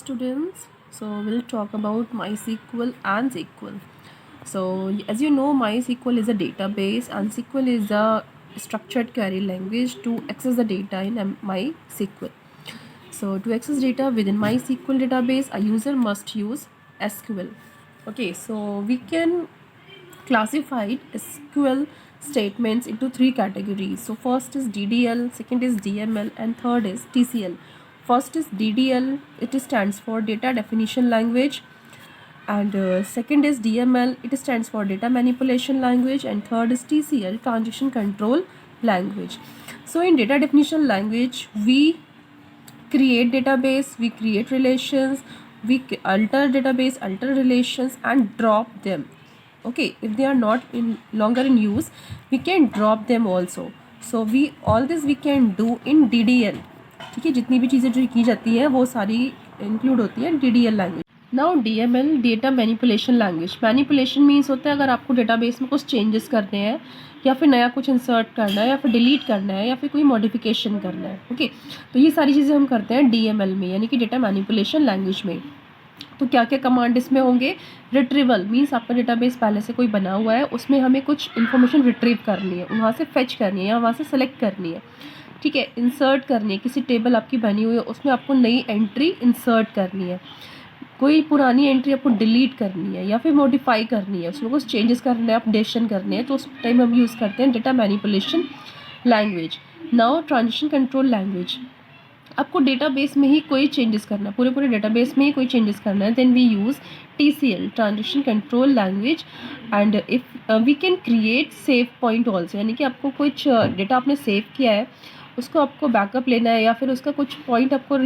students, so we'll talk about MySQL and SQL. So as you know, MySQL is a database and SQL is a structured query language to access the data in MySQL. So to access data within MySQL database, a user must use SQL. Okay, so we can classify SQL statements into three categories. So first is DDL, second is DML, and third is TCL. First is DDL, it stands for data definition language, and second is DML, it stands for data manipulation language, and third is TCL, transaction control language. So in data definition language, we create database, we create relations, we alter database, alter relations, and drop them. Okay, if they are not in longer in use, we can drop them also. So we all this we can do in DDL. ठीक है, जितनी भी चीज़ें जो की जाती है वो सारी इंक्लूड होती है DDL language. Now DML, data manipulation language. Manipulation means होता है अगर आपको डेटाबेस में कुछ चेंजेस करने हैं या फिर नया कुछ इंसर्ट करना है या फिर डिलीट करना है या फिर कोई मॉडिफिकेशन करना है. ओके, तो ये सारी चीज़ें हम करते हैं DML में, यानी कि डेटा मैनिपुलेशन लैंग्वेज में. तो क्या क्या कमांड इसमें होंगे? रिट्रीवल मीन्स आपका डेटाबेस पहले से कोई बना हुआ है, उसमें हमें कुछ इन्फॉर्मेशन रिट्रीव करनी है, वहाँ से फेच करनी है या वहाँ से सेलेक्ट करनी है. ठीक है, इंसर्ट करनी है, किसी टेबल आपकी बनी हुई है उसमें आपको नई एंट्री इंसर्ट करनी है, कोई पुरानी एंट्री आपको डिलीट करनी है या फिर मॉडिफाई करनी है, उसमें कुछ चेंजेस करने हैं, अपडेशन करने हैं, तो उस टाइम हम यूज़ करते हैं data manipulation language. Now transaction control language. आपको डेटाबेस में ही कोई चेंजेस करना है, पूरे डेटाबेस में ही कोई चेंजेस करना है, then we use TCL, transaction control language. And if we can create save point also, यानी कि आपको कुछ डेटा आपने सेव किया है, उसको आपको बैकअप लेना है या फिर उसका कुछ पॉइंट आपको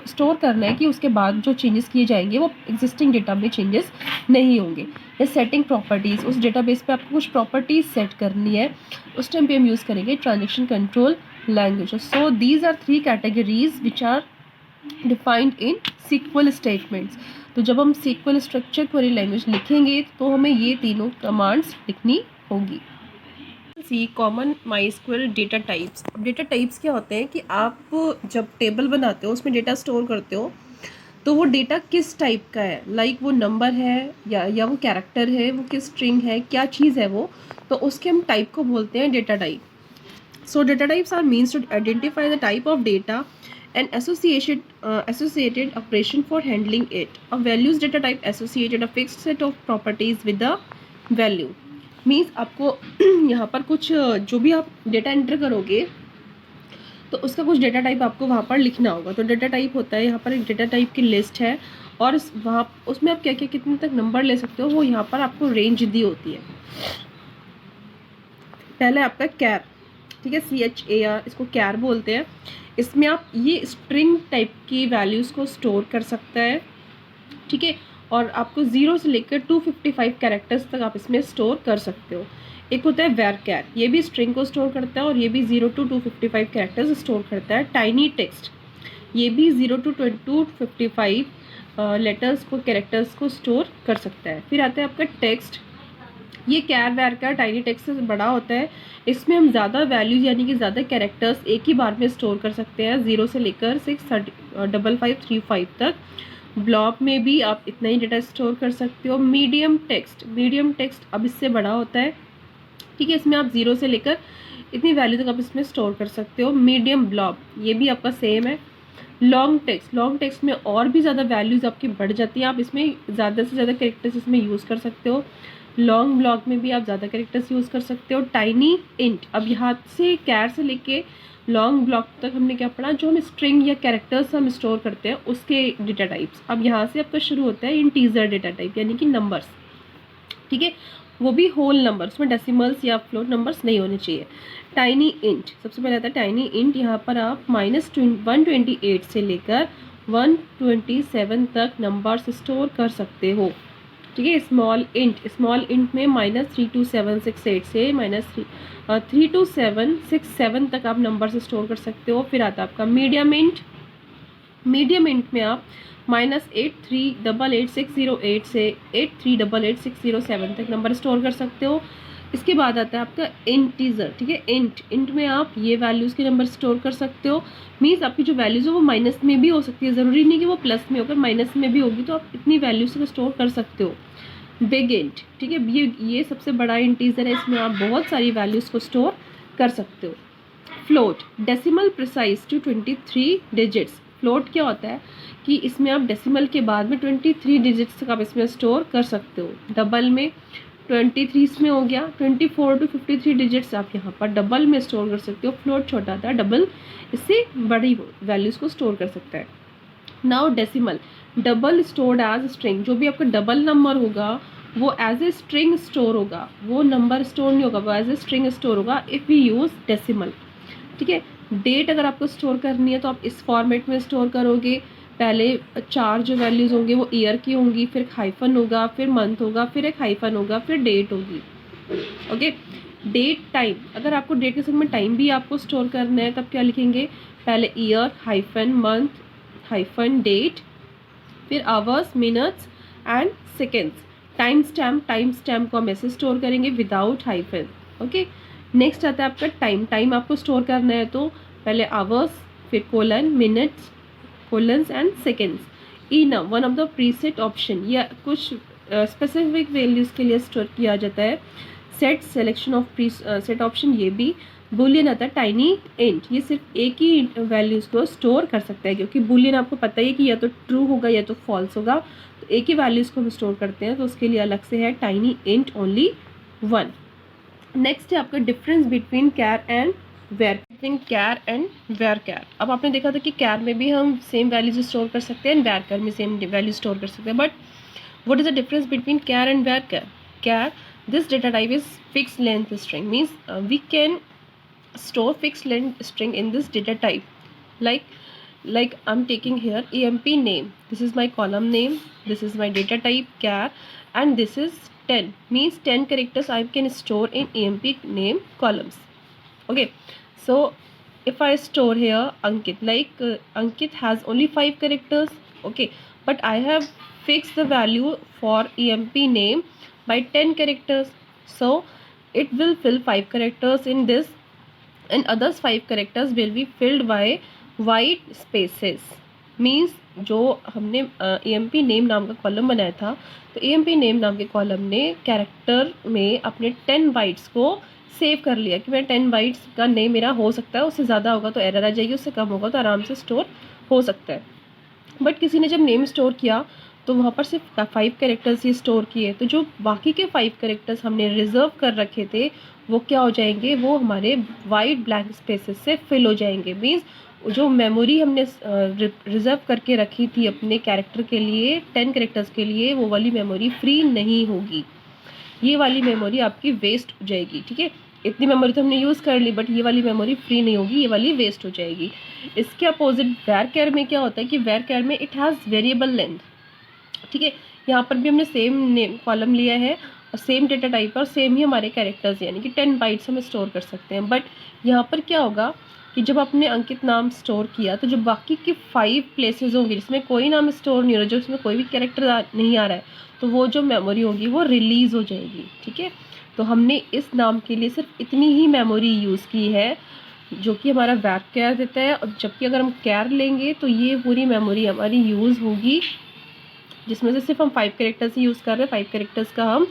स्टोर करना है कि उसके बाद जो चेंजेस किए जाएंगे वो एग्जिस्टिंग डेटा में चेंजेस नहीं होंगे. या सेटिंग प्रॉपर्टीज़, उस डेटाबेस पे आपको कुछ प्रॉपर्टीज़ सेट करनी है, उस टाइम पे हम यूज़ करेंगे transaction control language. So these are three categories which are defined in SQL statements. तो जब हम SQL structure query language लिखेंगे तो हमें ये तीनों कमांड्स लिखनी होगी. सी कॉमन MySQL डेटा टाइप्स. अब डेटा टाइप्स क्या होते हैं कि आप जब टेबल बनाते हो उसमें डेटा स्टोर करते हो तो वो डेटा किस टाइप का है, लाइक वो नंबर है या वो कैरेक्टर है, वो किस स्ट्रिंग है, क्या चीज़ है वो, तो उसके हम टाइप को बोलते हैं data type. So data types are means to identify the type of data and associated operation for handling it. A values data type associated a fixed set of properties with the value. Means आपको यहाँ पर कुछ जो भी आप data enter करोगे तो उसका कुछ डेटा टाइप आपको वहाँ पर लिखना होगा. तो डेटा टाइप होता है, यहाँ पर एक डेटा टाइप की लिस्ट है और वहाँ उसमें आप क्या क्या कितने तक नंबर ले सकते हो वो यहाँ पर आपको रेंज दी होती है. पहले आपका कैर, ठीक है, CHAR, इसको कैर बोलते हैं. इसमें आप ये स्ट्रिंग टाइप की वैल्यूज़ को स्टोर कर सकता है. ठीक है, और आपको 0 से लेकर 255 कैरेक्टर्स तक आप इसमें स्टोर कर सकते हो. एक होता है वेर कैर, ये भी स्ट्रिंग को स्टोर करता है और ये भी 0 to 255 कैरेक्टर्स स्टोर करता है. टाइनी टेक्स्ट, ये भी 0 to 255 लेटर्स को, कैरेक्टर्स को स्टोर कर सकता है. फिर आता है आपका टेक्स्ट. ये कैर वैर का टाइनी टेक्स्ट से बड़ा होता है. इसमें हम ज़्यादा वैल्यूज़ यानी कि ज़्यादा कैरेक्टर्स एक ही बार में स्टोर कर सकते हैं, 0 से लेकर 65535 तक. ब्लॉब में भी आप इतना ही डेटा स्टोर कर सकते हो. मीडियम टेक्स्ट अब इससे बड़ा होता है. ठीक है, इसमें आप 0 से लेकर इतनी वैल्यू तक आप इसमें स्टोर कर सकते हो. मीडियम ब्लॉब, ये भी आपका सेम है. लॉन्ग टेक्स्ट में और भी ज़्यादा वैल्यूज़ आपकी बढ़ जाती हैं, आप इसमें ज़्यादा से ज़्यादा कैरेक्टर्स इसमें यूज़ कर सकते हो. लॉन्ग ब्लॉक में भी आप ज़्यादा कैरेक्टर्स यूज़ कर सकते हो. टाइनी इंट, अब यहाँ से कैर से लेके लॉन्ग ब्लॉक तक हमने क्या पढ़ा, जो हम स्ट्रिंग या कैरेक्टर्स हम स्टोर करते हैं उसके डेटा टाइप्स. अब यहाँ से आपका शुरू होता है इंटीजर डेटा टाइप, यानी कि नंबर्स. ठीक है, वो भी होल नंबर, उसमें डेसिमल्स या फ्लोट नंबर्स नहीं होने चाहिए. टाइनी इंट, सबसे पहले आता है टाइनी इंट. यहाँ पर आप -128 से लेकर 127 तक नंबर्स स्टोर कर सकते हो. ठीक है, स्मॉल इंट में -32768 से -32767 तक आप नंबर से स्टोर कर सकते हो. फिर आता है आपका मीडियम इंट में आप -8388608 से 8388607 तक नंबर स्टोर कर सकते हो. इसके बाद आता है आपका इंटीजर, ठीक है। इंट में आप ये वैल्यूज़ के नंबर स्टोर कर सकते हो। मीन्स आपकी जो वैल्यूज़ है वो माइनस में भी हो सकती है, ज़रूरी नहीं कि वो प्लस में होकर माइनस में भी होगी, तो आप इतनी वैल्यूज़ को स्टोर कर सकते हो। बिग इंट, ठीक है, ये सबसे बड़ा इंटीजर है, इसमें आप बहुत सारी वैल्यूज़ को स्टोर कर सकते हो। Float, decimal precise to 23 digits. Float क्या होता है कि इसमें आप डेसिमल के बाद में 23 डिजिट्स तक आप इसमें स्टोर कर सकते हो। डबल में 23 इसमें हो गया, 24 टू 53 डिजिट्स आप यहाँ पर डबल में स्टोर कर सकते हो। फ्लोट छोटा था, डबल इससे बड़ी वैल्यूज़ को स्टोर कर सकता है। Now decimal, double stored as string, जो भी आपका डबल नंबर होगा वो एज ए स्ट्रिंग स्टोर होगा, वो नंबर स्टोर नहीं होगा, वो एज ए स्ट्रिंग स्टोर होगा इफ़ वी यूज़ डेसिमल, ठीक है। डेट अगर आपको स्टोर करनी है तो आप इस फॉर्मेट में स्टोर करोगे। पहले 4 जो वैल्यूज़ होंगी वो ईयर की होंगी, फिर हाइफन होगा, फिर मंथ होगा, फिर एक हाइफन होगा, फिर डेट होगी, ओके। डेट टाइम, अगर आपको डेट के साथ में टाइम भी आपको स्टोर करना है तब क्या लिखेंगे, पहले year hyphen month hyphen date, फिर hours minutes and seconds. Time stamp को हम ऐसे स्टोर करेंगे विदाउट हाइफन, ओके। नेक्स्ट आता है आपका टाइम आपको स्टोर करना है तो पहले आवर्स, फिर colon, minutes, colons and seconds. Enum, one of the preset option, या कुछ स्पेसिफिक वैल्यूज़ के लिए स्टोर किया जाता है। Set, selection of pre set option, ये भी। बुलियन आता है टाइनी इंट, ये सिर्फ एक ही वैल्यूज़ को स्टोर कर सकता है, क्योंकि बुलियन आपको पता ही है कि या तो ट्रू होगा या तो फॉल्स होगा, तो एक ही वैल्यूज़ को हम स्टोर करते हैं, तो उसके लिए अलग से है टाइनी इंट ओनली 1। नेक्स्ट है आपका difference between char and where, between char and where care. अब आपने देखा था कि कैर में भी हम सेम वैल्यूज स्टोर कर सकते हैं एंड वेर कैर में सेम वैल्यू स्टोर कर सकते हैं, but what is the difference between char and where char? Char, this data type is fix length string, means we can store fixed length string in this data type, like I'm taking here emp name, this is my column name, this is my data type char, and this is 10, means 10 characters I can store in emp name columns, okay. So if I store here Ankit, like Ankit has only 5 characters, okay, but I have fixed the value for emp name by 10 characters, so it will fill 5 characters in this and others 5 characters will be filled by white spaces, means जो हमने emp name नाम का column बनाया था, तो emp name नाम के column ने कैरेक्टर में अपने 10 बाइट्स को सेव कर लिया कि मैं 10 बाइट्स का नेम मेरा हो सकता है, उससे ज़्यादा होगा तो एरर आ जाएगी, उससे कम होगा तो आराम से स्टोर हो सकता है। बट किसी ने जब नेम स्टोर किया तो वहाँ पर सिर्फ 5 कैरेक्टर्स ही स्टोर किए, तो जो बाकी के 5 कैरेक्टर्स हमने रिजर्व कर रखे थे वो क्या हो जाएंगे, वो हमारे वाइट ब्लैंक स्पेसेस से फिल हो जाएंगे। मीन्स जो मेमोरी हमने रिजर्व करके रखी थी अपने कैरेक्टर के लिए, 10 कैरेक्टर्स के लिए, वो वाली मेमोरी फ्री नहीं होगी, ये वाली मेमोरी आपकी वेस्ट हो जाएगी, ठीक है। इतनी मेमोरी तो हमने यूज़ कर ली, बट ये वाली मेमोरी फ्री नहीं होगी, ये वाली वेस्ट हो जाएगी। इसके अपोजिट वेर कैर में क्या होता है कि वेर कैर में इट हैज़ वेरिएबल लेंथ, ठीक है। यहाँ पर भी हमने सेम नेम कॉलम लिया है और सेम डेटा टाइप और सेम ही हमारे कैरेक्टर्स, यानी कि 10 बाइट्स हम स्टोर कर सकते हैं। बट यहाँ पर क्या होगा कि जब आपने अंकित नाम स्टोर किया तो जो बाकी के 5 प्लेसेस होंगे जिसमें कोई नाम स्टोर नहीं हो रहा, जो उसमें कोई भी कैरेक्टर नहीं आ रहा है, तो वो जो मेमोरी होगी वो रिलीज़ हो जाएगी, ठीक है। तो हमने इस नाम के लिए सिर्फ इतनी ही मेमोरी यूज़ की है जो कि हमारा वेर कैर देता है, और जबकि अगर हम कैर लेंगे तो ये पूरी मेमोरी हमारी यूज़ होगी, जिसमें से सिर्फ हम 5 कैरेक्टर्स ही यूज़ कर रहे हैं, 5 कैरेक्टर्स का हम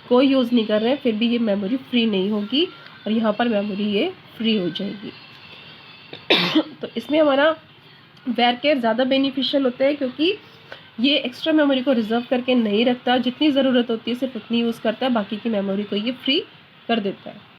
कोई यूज़ नहीं कर रहे हैं, फिर भी ये मेमोरी फ्री नहीं होगी और यहाँ पर मेमोरी ये फ्री हो जाएगी। तो इसमें हमारा वेर कैर ज़्यादा बेनिफिशियल होता है, क्योंकि ये एक्स्ट्रा मेमोरी को रिजर्व करके नहीं रखता, जितनी ज़रूरत होती है सिर्फ उतनी यूज़ करता है, बाकी की मेमोरी को ये फ्री कर देता है।